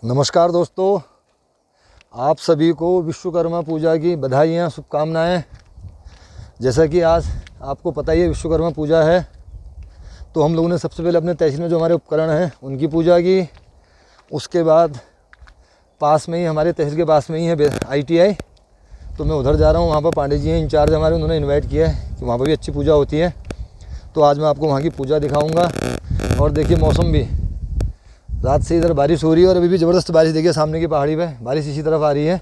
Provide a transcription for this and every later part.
नमस्कार दोस्तों, आप सभी को विश्वकर्मा पूजा की बधाइयाँ, शुभकामनाएँ। जैसा कि आज आपको पता ही है विश्वकर्मा पूजा है, तो हम लोगों ने सबसे पहले अपने तहसील में जो हमारे उपकरण हैं उनकी पूजा की। उसके बाद पास में ही, हमारे तहसील के पास में ही है ITI, तो मैं उधर जा रहा हूँ। वहाँ पर पांडे जी हैं इंचार्ज हमारे, उन्होंने इन्वाइट किया है कि वहाँ पर भी अच्छी पूजा होती है। तो आज मैं आपको वहाँ की पूजा दिखाऊँगा। और देखिए मौसम भी, रात से इधर बारिश हो रही है और अभी भी ज़बरदस्त बारिश। देखिए सामने की पहाड़ी पे बारिश इसी तरफ आ रही है।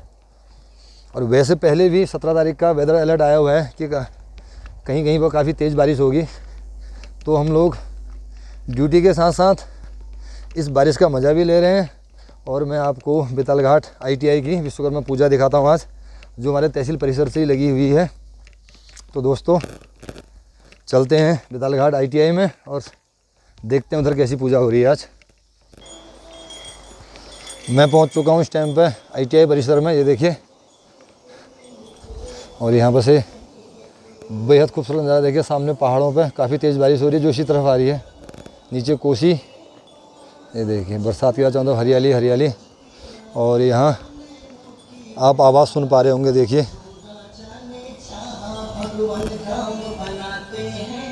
और वैसे पहले भी 17 तारीख का वेदर अलर्ट आया हुआ है कि कहीं कहीं पर काफ़ी तेज़ बारिश होगी। तो हम लोग ड्यूटी के साथ साथ इस बारिश का मज़ा भी ले रहे हैं। और मैं आपको बेतालघाट ITI की विश्वकर्मा पूजा दिखाता हूँ आज, जो हमारे तहसील परिसर से ही लगी हुई है। तो दोस्तों चलते हैं बेतालघाट ITI में और देखते हैं उधर कैसी पूजा हो रही है आज। मैं पहुंच चुका हूं इस टाइम पे ITI परिसर में, ये देखिए। और यहाँ पर से बेहद खूबसूरत नज़ारा देखिए। सामने पहाड़ों पे काफ़ी तेज़ बारिश हो रही है जो इसी तरफ आ रही है। नीचे कोसी, ये देखिए बरसात के चारों तरफ हरियाली हरियाली। और यहाँ आप आवाज़ सुन पा रहे होंगे, देखिए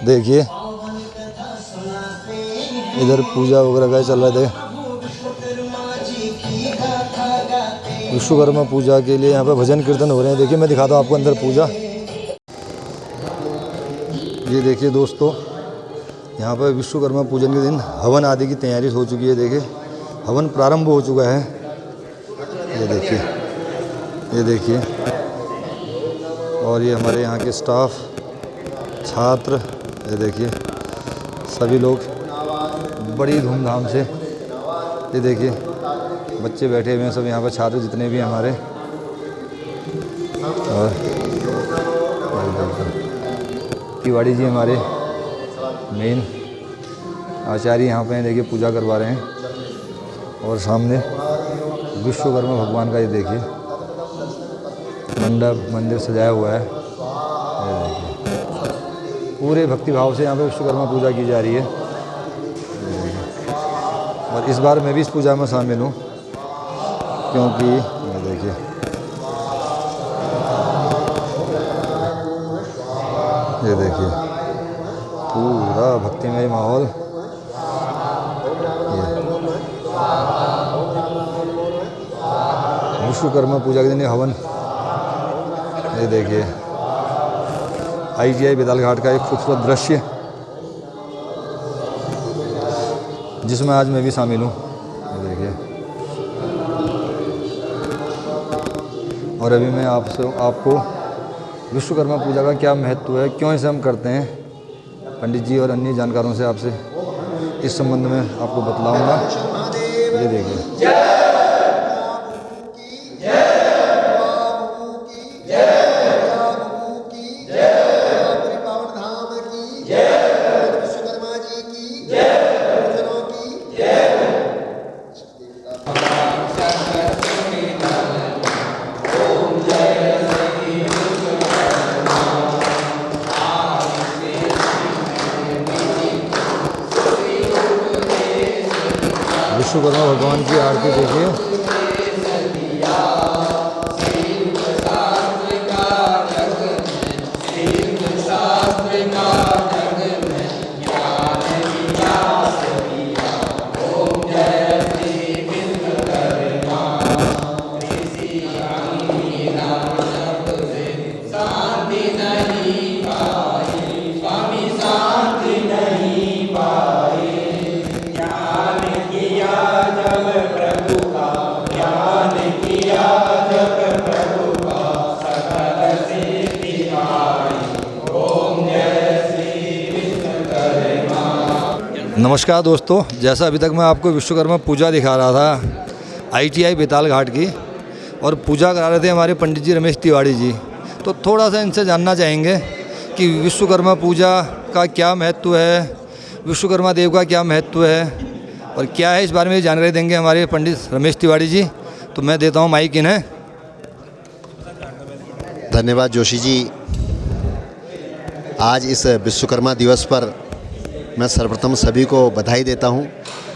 देखिए इधर पूजा वगैरह का चल रहा है। विश्वकर्मा पूजा के लिए यहाँ पे भजन कीर्तन हो रहे हैं। देखिए मैं दिखाता हूँ आपको अंदर पूजा। ये देखिए दोस्तों, यहाँ पर विश्वकर्मा पूजन के दिन हवन आदि की तैयारी हो चुकी है। देखिए हवन प्रारंभ हो चुका है। ये देखिए, ये देखिए। और ये हमारे यहाँ के स्टाफ, छात्र, ये देखिए सभी लोग बड़ी धूमधाम से, ये देखिए बच्चे बैठे हुए हैं सब यहाँ पर, छात्र जितने भी हैं हमारे। और तिवाड़ी जी हमारे मेन आचार्य यहाँ पे हैं, देखिए पूजा करवा रहे हैं। और सामने विश्वकर्मा भगवान का ये देखिए मंदिर सजाया हुआ है। ये देखिए पूरे भक्तिभाव से यहाँ पे विश्वकर्मा पूजा की जा रही है। और इस बार मैं भी इस पूजा में शामिल हूँ, क्योंकि ये देखिए पूरा भक्तिमय माहौल। विश्वकर्मा पूजा के दिन हवन, ये देखिए ITI बेतालघाट का एक खूबसूरत दृश्य, जिसमें आज मैं भी शामिल हूँ। ये देखिए। और अभी मैं आपको विश्वकर्मा पूजा का क्या महत्व है, क्यों इसे हम करते हैं, पंडित जी और अन्य जानकारों से आपसे इस संबंध में आपको बतलाऊंगा। ये देखिए विश्वकर्मा भगवान की आरती देखिए। नमस्कार दोस्तों, जैसा अभी तक मैं आपको विश्वकर्मा पूजा दिखा रहा था ITI बेतालघाट की, और पूजा करा रहे थे हमारे पंडित जी रमेश तिवाड़ी जी। तो थोड़ा सा इनसे जानना चाहेंगे कि विश्वकर्मा पूजा का क्या महत्व है, विश्वकर्मा देव का क्या महत्व है और क्या है, इस बारे में जानकारी देंगे हमारे पंडित रमेश तिवाड़ी जी। तो मैं देता हूँ माइक इन्हें। धन्यवाद जोशी जी। आज इस विश्वकर्मा दिवस पर मैं सर्वप्रथम सभी को बधाई देता हूं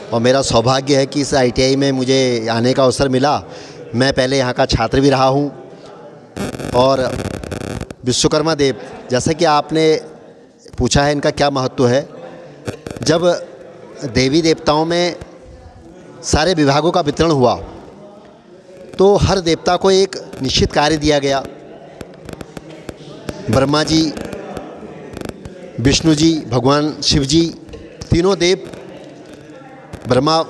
और मेरा सौभाग्य है कि इस ITI में मुझे आने का अवसर मिला। मैं पहले यहाँ का छात्र भी रहा हूँ। और विश्वकर्मा देव, जैसा कि आपने पूछा है इनका क्या महत्व है, जब देवी देवताओं में सारे विभागों का वितरण हुआ तो हर देवता को एक निश्चित कार्य दिया गया। ब्रह्मा जी, विष्णु जी, भगवान शिव जी, तीनों देव, ब्रह्मा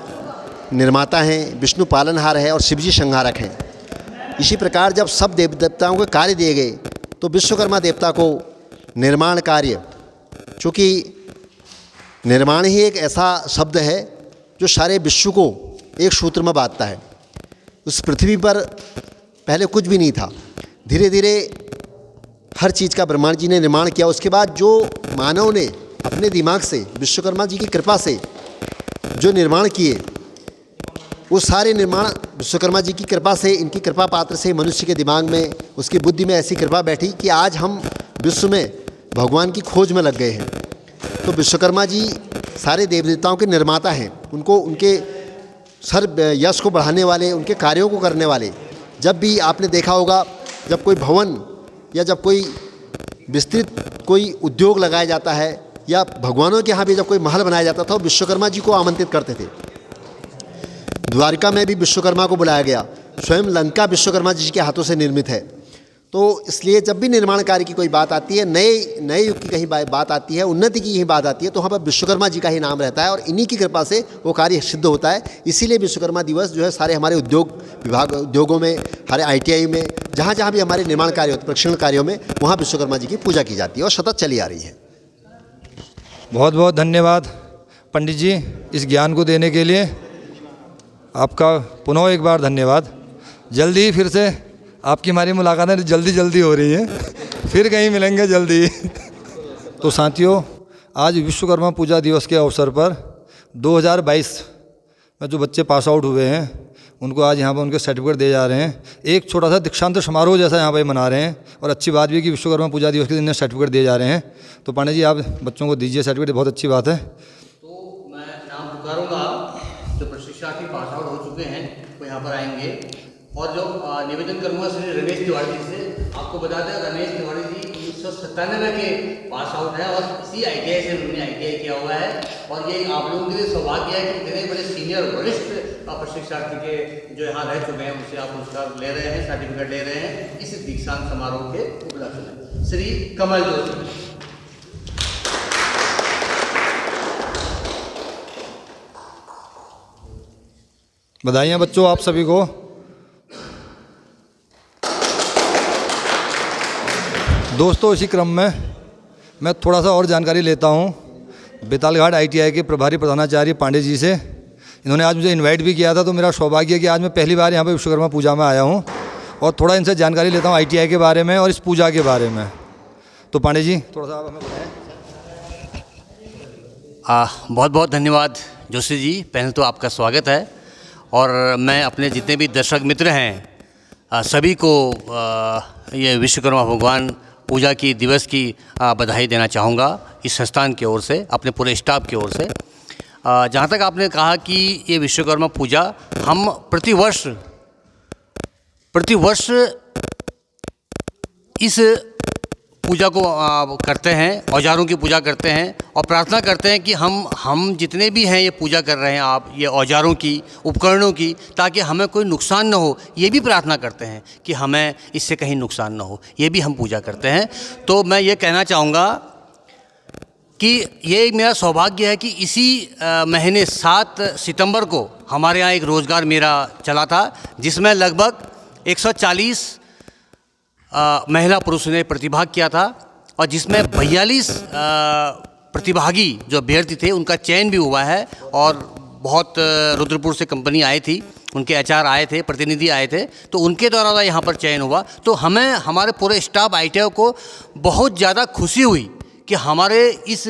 निर्माता हैं, विष्णु पालनहार है और शिव जी संहारक हैं। इसी प्रकार जब सब देव देवताओं को कार्य दिए गए तो विश्वकर्मा देवता को निर्माण कार्य, चूँकि निर्माण ही एक ऐसा शब्द है जो सारे विश्व को एक सूत्र में बांधता है। उस पृथ्वी पर पहले कुछ भी नहीं था, धीरे धीरे हर चीज़ का ब्रह्मा जी ने निर्माण किया। उसके बाद जो मानव ने अपने दिमाग से, विश्वकर्मा जी की कृपा से जो निर्माण किए, वो सारे निर्माण विश्वकर्मा जी की कृपा से, इनकी कृपा पात्र से मनुष्य के दिमाग में, उसकी बुद्धि में ऐसी कृपा बैठी कि आज हम विश्व में भगवान की खोज में लग गए हैं। तो विश्वकर्मा जी सारे देव देवताओं के निर्माता हैं। उनको उनके सर्व यश को बढ़ाने वाले, उनके कार्यों को करने वाले। जब भी आपने देखा होगा, जब कोई भवन या जब कोई विस्तृत कोई उद्योग लगाया जाता है या भगवानों के यहाँ भी जब कोई महल बनाया जाता था, तो विश्वकर्मा जी को आमंत्रित करते थे। द्वारिका में भी विश्वकर्मा को बुलाया गया। स्वयं लंका विश्वकर्मा जी के हाथों से निर्मित है। तो इसलिए जब भी निर्माण कार्य की कोई बात आती है, नए युग की कहीं बात आती है, उन्नति की कहीं बात आती है, तो वहाँ पर विश्वकर्मा जी का ही नाम रहता है और इन्हीं की कृपा से वो कार्य सिद्ध होता है। इसीलिए विश्वकर्मा दिवस जो है सारे हमारे उद्योगों में, हमारे ITI में, जहाँ जहाँ भी हमारे निर्माण कार्य होते, प्रशिक्षण कार्यों में, वहाँ विश्वकर्मा जी की पूजा की जाती है और सतत चली आ रही है। बहुत बहुत धन्यवाद पंडित जी इस ज्ञान को देने के लिए। आपका पुनः एक बार धन्यवाद। जल्दी ही फिर से आपकी हमारी मुलाकातें जल्दी हो रही हैं, फिर कहीं मिलेंगे जल्दी। तो साथियों, आज विश्वकर्मा पूजा दिवस के अवसर पर 2022 में जो बच्चे पास आउट हुए हैं उनको आज यहाँ पर उनके सर्टिफिकेट दिए जा रहे हैं। एक छोटा सा दीक्षांत समारोह जैसा यहाँ पर मना रहे हैं और अच्छी बात भी है कि विश्वकर्मा पूजा दिवस के दिन सर्टिफिकेट दिए जा रहे हैं। तो पांडे जी, आप बच्चों को दीजिए सर्टिफिकेट, बहुत अच्छी बात है। तो मैं नाम पुकारूंगा, जो प्रशिक्षार्थी पास आउट हो चुके हैं वो यहाँ पर आएंगे और जो निवेदन करूंगा श्री रमेश तिवारी जी से। आपको बता दें, रमेश तिवारी जी 1997 के पास आउट है और इसी ITI से उन्होंने ITI किया हुआ है। और ये आप लोगों के लिए सौभाग्य है कि इतने बड़े सीनियर वरिष्ठ प्रशिक्षार्थी के जो यहाँ रह चुके हैं उनसे आप पुरस्कार ले रहे हैं, सर्टिफिकेट ले रहे हैं इस दीक्षांत समारोह के उपलक्ष्य में। श्री कमल जोशी। बधाइयाँ बच्चों आप सभी को। दोस्तों, इसी क्रम में मैं थोड़ा सा और जानकारी लेता हूँ बेतालघाट ITI के प्रभारी प्रधानाचार्य पांडे जी से। इन्होंने आज मुझे इनवाइट भी किया था, तो मेरा सौभाग्य है कि आज मैं पहली बार यहाँ पे विश्वकर्मा पूजा में आया हूँ और थोड़ा इनसे जानकारी लेता हूँ ITI के बारे में और इस पूजा के बारे में। तो पांडे जी, थोड़ा सा आप हमें बताएं। बहुत बहुत धन्यवाद जोशी जी। पहले तो आपका स्वागत है और मैं अपने जितने भी दर्शक मित्र हैं सभी को ये विश्वकर्मा भगवान पूजा की दिवस की बधाई देना चाहूँगा इस संस्थान की ओर से, अपने पूरे स्टाफ की ओर से। जहाँ तक आपने कहा कि ये विश्वकर्मा पूजा हम प्रतिवर्ष इस पूजा को करते हैं, औजारों की पूजा करते हैं और प्रार्थना करते हैं कि हम जितने भी हैं ये पूजा कर रहे हैं आप ये औजारों की, उपकरणों की, ताकि हमें कोई नुकसान न हो। ये भी प्रार्थना करते हैं कि हमें इससे कहीं नुकसान न हो, ये भी हम पूजा करते हैं। तो मैं ये कहना चाहूँगा कि ये मेरा सौभाग्य है कि इसी महीने 7 सितंबर को हमारे यहाँ एक रोज़गार मेला चला था, जिसमें लगभग 140 महिला पुरुष ने प्रतिभाग किया था और जिसमें 42 प्रतिभागी जो अभ्यर्थी थे उनका चयन भी हुआ है। और बहुत रुद्रपुर से कंपनी आई थी, उनके HR आए थे, प्रतिनिधि आए थे, तो उनके द्वारा यहाँ पर चयन हुआ। तो हमें, हमारे पूरे स्टाफ ITI को बहुत ज़्यादा खुशी हुई कि हमारे इस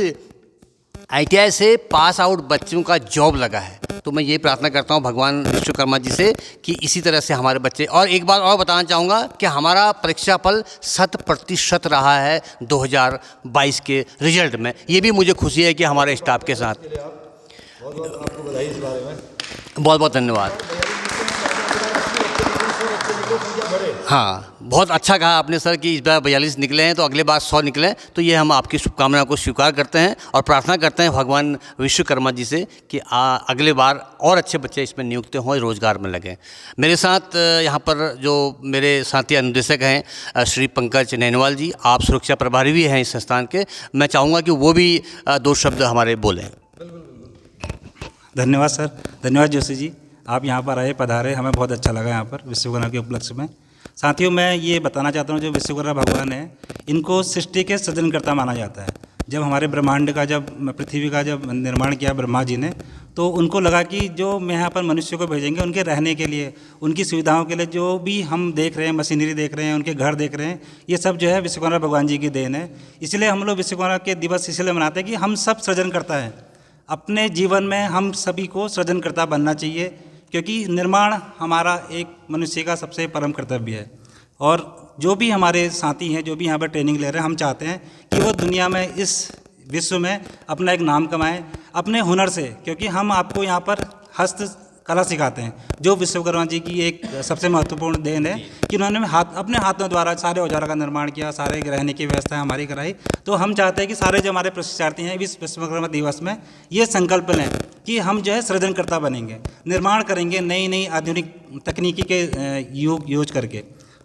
ITI से पास आउट बच्चों का जॉब लगा है। तो मैं ये प्रार्थना करता हूँ भगवान विश्वकर्मा जी से कि इसी तरह से हमारे बच्चे। और एक बात और बताना चाहूँगा कि हमारा परीक्षा फल 100% रहा है 2022 के रिजल्ट में। ये भी मुझे खुशी है कि हमारे स्टाफ के साथ। आपको बधाई इस बारे में। बहुत बहुत धन्यवाद। हाँ, बहुत अच्छा कहा आपने सर कि इस बार 42 निकले हैं तो अगले बार 100 निकले, तो ये हम आपकी शुभकामना को स्वीकार करते हैं और प्रार्थना करते हैं भगवान विश्वकर्मा जी से कि अगले बार और अच्छे बच्चे इसमें नियुक्त हों, रोज़गार में लगें। मेरे साथ यहाँ पर जो मेरे साथी अनुदेशक हैं श्री पंकज नैनवाल जी, आप सुरक्षा प्रभारी भी हैं इस संस्थान के, मैं चाहूँगा कि वो भी 2 शब्द हमारे बोलें। धन्यवाद सर, धन्यवाद जोशी जी, आप यहाँ पर आए, पधारे, हमें बहुत अच्छा लगा यहाँ पर विश्वकर्मा के उपलक्ष्य में। साथियों, मैं ये बताना चाहता हूँ, जो विश्वकर्मा भगवान है, इनको सृष्टि के सृजनकर्ता माना जाता है। जब हमारे ब्रह्मांड का, जब पृथ्वी का जब निर्माण किया ब्रह्मा जी ने, तो उनको लगा कि जो मैं यहाँ पर मनुष्य को भेजेंगे उनके रहने के लिए, उनकी सुविधाओं के लिए, जो भी हम देख रहे हैं, मशीनरी देख रहे हैं, उनके घर देख रहे हैं, ये सब जो है विश्वकर्मा भगवान जी की देन है। इसलिए हम लोग विश्वकर्मा के दिवस इसलिए मनाते हैं कि हम सब सृजनकर्ता हैं। अपने जीवन में हम सभी को सृजनकर्ता बनना चाहिए, क्योंकि निर्माण हमारा एक मनुष्य का सबसे परम कर्तव्य है। और जो भी हमारे साथी हैं, जो भी यहाँ पर ट्रेनिंग ले रहे हैं, हम चाहते हैं कि वो दुनिया में, इस विश्व में अपना एक नाम कमाएं अपने हुनर से, क्योंकि हम आपको यहाँ पर हस्तकला सिखाते हैं, जो विश्वकर्मा जी की एक सबसे महत्वपूर्ण देन है कि उन्होंने अपने हाथों द्वारा सारे औजारों का निर्माण किया, सारे रहने की व्यवस्था हमारी कराई। तो हम चाहते हैं कि सारे जो हमारे प्रशिक्षार्थी हैं इस विश्वकर्मा दिवस में ये संकल्प लें कि हम जो है सृजनकर्ता बनेंगे, निर्माण करेंगे नई नई आधुनिक तकनीकी के यूज करके।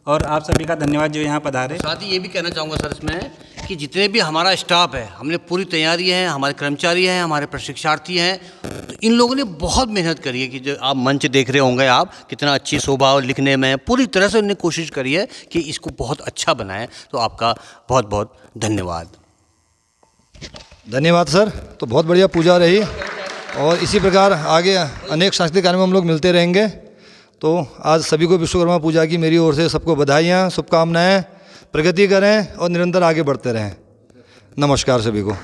और आप सभी का धन्यवाद जो यहाँ पधारे। साथ ही ये भी कहना चाहूँगा सर इसमें कि जितने भी हमारा स्टाफ है, हमने पूरी तैयारी है, हमारे कर्मचारी हैं, हमारे प्रशिक्षार्थी हैं, तो इन लोगों ने बहुत मेहनत करी है कि जो आप मंच देख रहे होंगे, आप कितना अच्छी शोभा लिखने में पूरी तरह से उन्होंने कोशिश करी है कि इसको बहुत अच्छा बनाएं। तो आपका बहुत बहुत धन्यवाद। धन्यवाद सर। तो बहुत बढ़िया पूजा रही और इसी प्रकार आगे अनेक सांस्कृतिक कार्यक्रम हम लोग मिलते रहेंगे। तो आज सभी को विश्वकर्मा पूजा की मेरी ओर से सबको बधाइयाँ, शुभकामनाएं, प्रगति करें और निरंतर आगे बढ़ते रहें। नमस्कार सभी को।